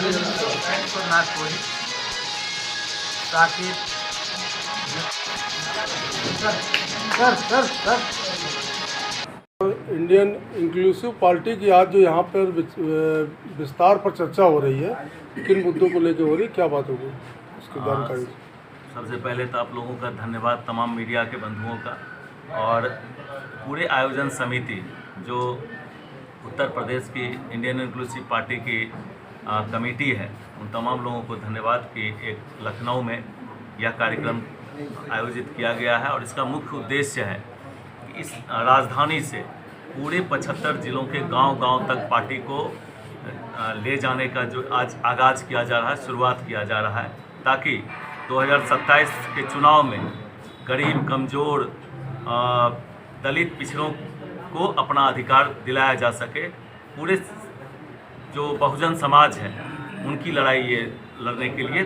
Nagpuri Saqib Indian inclusive party की आज जो यहाँ पर विस्तार पर चर्चा हो रही है, किन मुद्दों को लेकर हो रही है, क्या बात होगी उसकी जानकारी? सबसे पहले तो आप लोगों का धन्यवाद, तमाम मीडिया के बंधुओं का, और पूरे आयोजन समिति जो उत्तर प्रदेश की इंडियन इंक्लूसिव पार्टी की कमेटी है, उन तमाम लोगों को धन्यवाद कि एक लखनऊ में यह कार्यक्रम आयोजित किया गया है। और इसका मुख्य उद्देश्य है कि इस राजधानी से पूरे 75 जिलों के गांव-गांव तक पार्टी को ले जाने का जो आज आगाज़ किया जा रहा है, शुरुआत किया जा रहा है, ताकि 2027 के चुनाव में गरीब, कमज़ोर, दलित, पिछड़ों को अपना अधिकार दिलाया जा सके। पूरे जो बहुजन समाज है उनकी लड़ाई ये लड़ने के लिए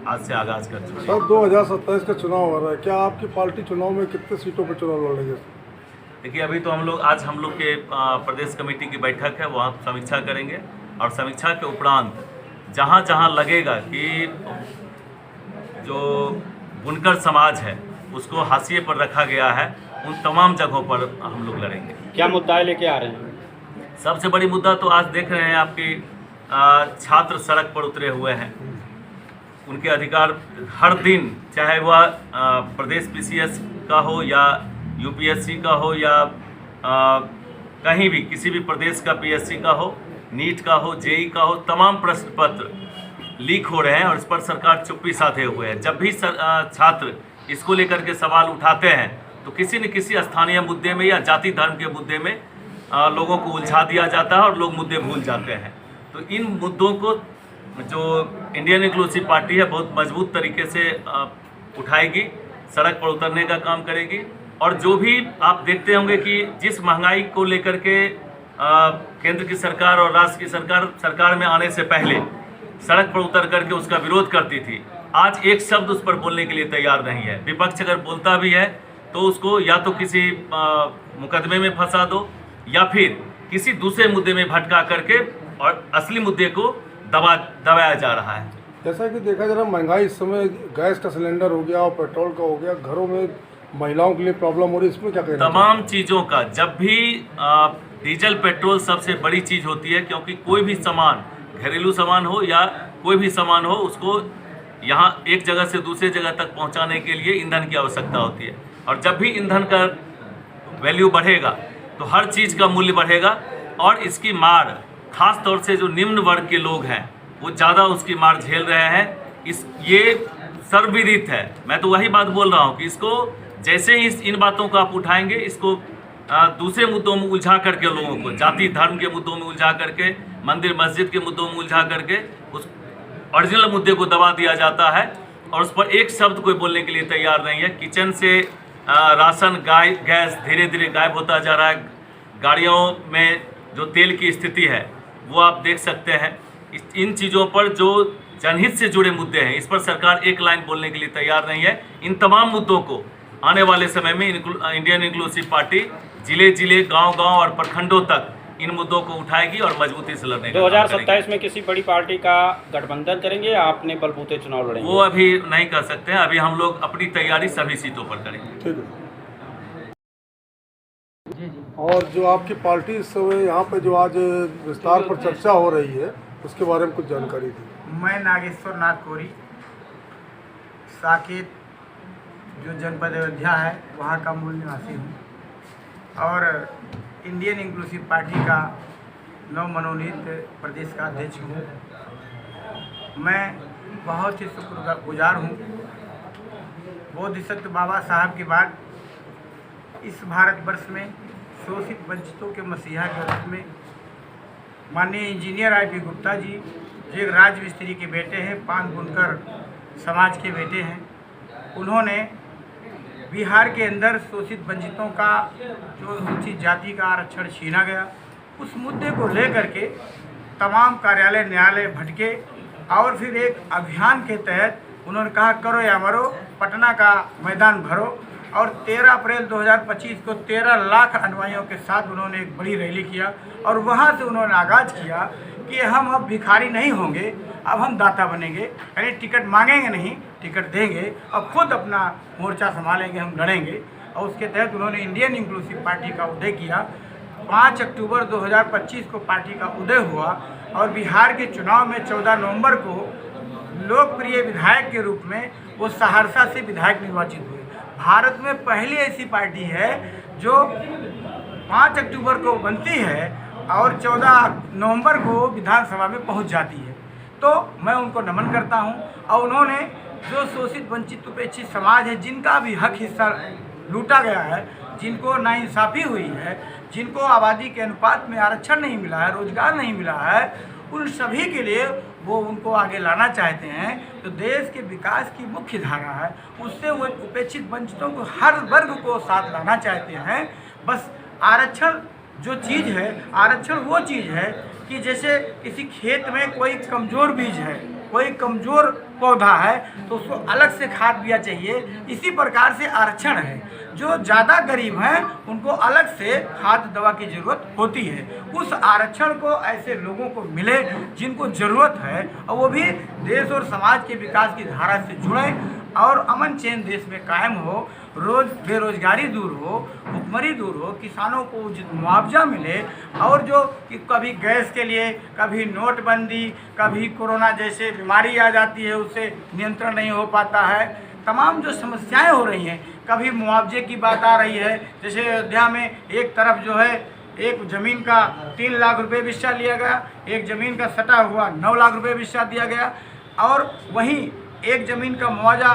आज से आगाज़ कर चुके हैं। सर, 2027 का चुनाव हो रहा है, क्या आपकी पार्टी चुनाव में कितने सीटों पर चुनाव लड़ेगी? देखिए, अभी तो आज हम लोग के प्रदेश कमेटी की बैठक है, वहाँ समीक्षा करेंगे, और समीक्षा के उपरांत जहाँ जहाँ लगेगा कि जो बुनकर समाज है उसको हाशिए पर रखा गया है, उन तमाम जगहों पर हम लोग लड़ेंगे। क्या मुद्दाएं लेके आ रहे हैं? सबसे बड़ी मुद्दा तो आज देख रहे हैं आपकी छात्र सड़क पर उतरे हुए हैं। उनके अधिकार हर दिन, चाहे वह प्रदेश PCS का हो या UPSC का हो या कहीं भी किसी भी प्रदेश का PSC का हो, नीट का हो, JEE का हो, तमाम प्रश्न पत्र लीक हो रहे हैं और इस पर सरकार चुप्पी साधे हुए है। जब भी छात्र इसको लेकर के सवाल उठाते हैं तो किसी न किसी स्थानीय मुद्दे में या जाति धर्म के मुद्दे में लोगों को उलझा दिया जाता है और लोग मुद्दे भूल जाते हैं। तो इन मुद्दों को जो इंडियन इंक्लूसिव पार्टी है बहुत मजबूत तरीके से उठाएगी, सड़क पर उतरने का काम करेगी। और जो भी आप देखते होंगे कि जिस महंगाई को लेकर के केंद्र की सरकार और राज्य की सरकार में आने से पहले सड़क पर उतर करके उसका विरोध करती थी, आज एक शब्द उस पर बोलने के लिए तैयार नहीं है। विपक्ष अगर बोलता भी है तो उसको या तो किसी मुकदमे में फंसा दो या फिर किसी दूसरे मुद्दे में भटका करके और असली मुद्दे को दबाया जा रहा है। जैसा कि देखा जा रहा है, महंगाई इस समय गैस का सिलेंडर हो गया और पेट्रोल का हो गया, घरों में महिलाओं के लिए प्रॉब्लम हो रही है, इसमें क्या कहना? तमाम चीज़ों का, जब भी डीजल पेट्रोल सबसे बड़ी चीज़ होती है, क्योंकि कोई भी सामान, घरेलू सामान हो या कोई भी सामान हो, उसको यहाँ एक जगह से दूसरी जगह तक पहुँचाने के लिए ईंधन की आवश्यकता होती है। और जब भी ईंधन का वैल्यू बढ़ेगा तो हर चीज़ का मूल्य बढ़ेगा और इसकी मार, खास तौर से जो निम्न वर्ग के लोग हैं वो ज़्यादा उसकी मार झेल रहे हैं। ये सर्वविदित है। मैं तो वही बात बोल रहा हूँ कि इसको जैसे ही इन बातों को आप उठाएंगे, इसको दूसरे मुद्दों में उलझा करके, लोगों को जाति धर्म के मुद्दों में उलझा करके, मंदिर मस्जिद के मुद्दों में उलझा करके उस ओरिजिनल मुद्दे को दबा दिया जाता है और उस पर एक शब्द कोई बोलने के लिए तैयार नहीं है। किचन से राशन, गैस धीरे धीरे गायब होता जा रहा है। गाड़ियों में जो तेल की स्थिति है वो आप देख सकते हैं। इन चीज़ों पर जो जनहित से जुड़े मुद्दे हैं, इस पर सरकार एक लाइन बोलने के लिए तैयार नहीं है। इन तमाम मुद्दों को आने वाले समय में इंडियन इंक्लूसिव पार्टी जिले गांव-गांव और प्रखंडों तक इन मुद्दों को उठाएगी और मजबूती से लड़ने का 2027 में किसी बड़ी पार्टी का गठबंधन करेंगे या आपने बलबूते चुनाव लड़ेंगे? वो अभी नहीं कर सकते हैं। अभी हम लोग अपनी तैयारी सभी सीटों पर करेंगे। ठीक है। और जो आपकी पार्टी इस समय यहाँ पे जो आज विस्तार पर चर्चा हो रही है, उसके बारे में कुछ जानकारी दी। मैं नागेश्वर नाथ कोरी, साकेत जो जनपद अयोध्या है वहाँ का मूल निवासी हूँ और इंडियन इंक्लूसिव पार्टी का नवमनोनीत प्रदेश का अध्यक्ष हूँ। मैं बहुत ही शुक्रगुजार हूँ। बोधिसत्व बाबा साहब के बाद इस भारतवर्ष में शोषित वंचितों के मसीहा के रूप में माननीय इंजीनियर I.P. गुप्ता जी, जो एक राजमिस्त्री के बेटे हैं, पान बुनकर समाज के बेटे हैं, उन्होंने बिहार के अंदर शोषित वंचितों का जो अनुसूचित जाति का आरक्षण छीना गया, उस मुद्दे को लेकर के तमाम कार्यालय न्यायालय भटके और फिर एक अभियान के तहत उन्होंने कहा करो या मरो, पटना का मैदान भरो। और 13 अप्रैल 2025 को 13 लाख अनुयायियों के साथ उन्होंने एक बड़ी रैली किया और वहाँ से उन्होंने आगाज़ किया कि कि हम अब भिखारी नहीं होंगे, अब हम दाता बनेंगे, यानी टिकट मांगेंगे नहीं, टिकट देंगे और खुद अपना मोर्चा संभालेंगे, हम लड़ेंगे। और उसके तहत उन्होंने इंडियन इंक्लूसिव पार्टी का उदय किया। 5 अक्टूबर 2025 को पार्टी का उदय हुआ और बिहार के चुनाव में 14 नवंबर को लोकप्रिय विधायक के रूप में वो सहरसा से विधायक निर्वाचित हुए। भारत में पहली ऐसी पार्टी है जो 5 अक्टूबर को बनती है और 14 नवंबर को विधानसभा में पहुंच जाती है। तो मैं उनको नमन करता हूं। और उन्होंने जो शोषित वंचित उपेक्षित समाज है, जिनका भी हक हिस्सा लूटा गया है, जिनको नाइंसाफ़ी हुई है, जिनको आबादी के अनुपात में आरक्षण नहीं मिला है, रोजगार नहीं मिला है, उन सभी के लिए वो उनको आगे लाना चाहते हैं। तो देश के विकास की मुख्य धारा है, उससे वो उपेक्षित वंचितों को, हर वर्ग को साथ लाना चाहते हैं। बस आरक्षण जो चीज़ है, आरक्षण वो चीज़ है कि जैसे किसी खेत में कोई कमज़ोर बीज है, कोई कमज़ोर पौधा है, तो उसको अलग से खाद दिया चाहिए। इसी प्रकार से आरक्षण है, जो ज़्यादा गरीब हैं उनको अलग से खाद दवा की ज़रूरत होती है। उस आरक्षण को ऐसे लोगों को मिले जिनको ज़रूरत है, और वो भी देश और समाज के विकास की धारा से जुड़ें और अमन चैन देश में कायम हो, बेरोजगारी दूर हो, भुखमरी दूर हो, किसानों को उचित मुआवजा मिले। और जो कि कभी गैस के लिए, कभी नोटबंदी, कभी कोरोना जैसे बीमारी आ जाती है, उससे नियंत्रण नहीं हो पाता है, तमाम जो समस्याएं हो रही हैं, कभी मुआवजे की बात आ रही है। जैसे अयोध्या में एक तरफ जो है एक ज़मीन का 3 लाख रुपए विस्या लिया गया, एक ज़मीन का सटा हुआ 9 लाख रुपए विस्या दिया गया, और वहीं एक ज़मीन का मुआवजा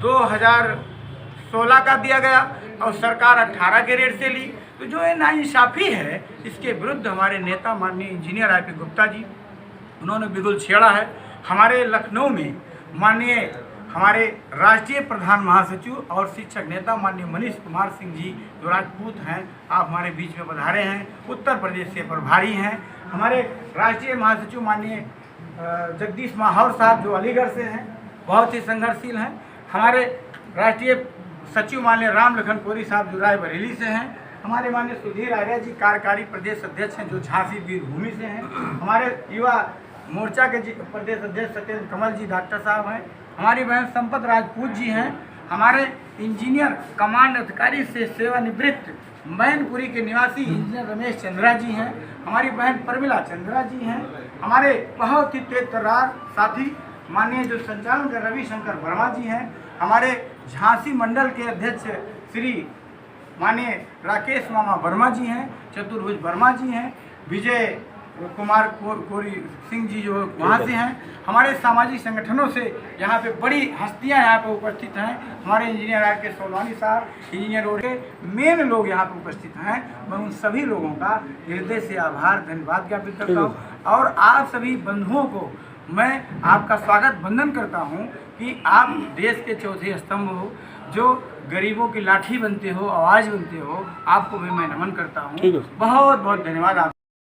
2016 का दिया गया और सरकार 18 के रेट से ली। तो जो ये नाइंसाफ़ी है, इसके विरुद्ध हमारे नेता माननीय इंजीनियर IP गुप्ता जी, उन्होंने बिगुल छेड़ा है। हमारे लखनऊ में माननीय हमारे राष्ट्रीय प्रधान महासचिव और शिक्षक नेता माननीय मनीष कुमार सिंह जी, जो राजपूत हैं, आप हमारे बीच में पधारे हैं, उत्तर प्रदेश से प्रभारी हैं। हमारे राष्ट्रीय महासचिव माननीय जगदीश माहौर साहब, जो अलीगढ़ से हैं, बहुत ही संघर्षशील हैं। हमारे राष्ट्रीय सचिव माननीय राम लखन कोरी साहब, जो रायबरेली से हैं। हमारे माननीय सुधीर आर्या जी कार्यकारी प्रदेश अध्यक्ष हैं, जो झांसी वीरभूमि से हैं। हमारे युवा मोर्चा के प्रदेश अध्यक्ष सत्येंद्र कमल जी डॉक्टर साहब हैं। हमारी बहन संपत राजपूत जी हैं। हमारे इंजीनियर कमांड अधिकारी से सेवानिवृत्त मैनपुरी के निवासी इंजीनियर रमेश चंद्रा जी हैं। हमारी बहन प्रमिला चंद्रा जी हैं। हमारे बहुत ही तेज तर्रार साथी माननीय जो संचालन कर रविशंकर वर्मा जी हैं। हमारे झांसी मंडल के अध्यक्ष श्री माननीय राकेश मामा वर्मा जी हैं, चतुर्भुज वर्मा जी हैं, विजय कुमार कोरी सिंह जी जो वहाँ से हैं। हमारे सामाजिक संगठनों से यहाँ पे बड़ी हस्तियाँ यहाँ पे उपस्थित हैं। हमारे इंजीनियर RK सोलवानी साहब, इंजीनियर रोड के मेन लोग यहाँ पे उपस्थित हैं। मैं उन सभी लोगों का हृदय से आभार धन्यवाद ज्ञापित करता हूँ। और आप सभी बंधुओं को मैं आपका स्वागत वंदन करता हूँ कि आप देश के चौथे स्तंभ हो, जो गरीबों की लाठी बनते हो, आवाज़ बनते हो। आपको भी मैं नमन करता हूँ। बहुत बहुत धन्यवाद। आप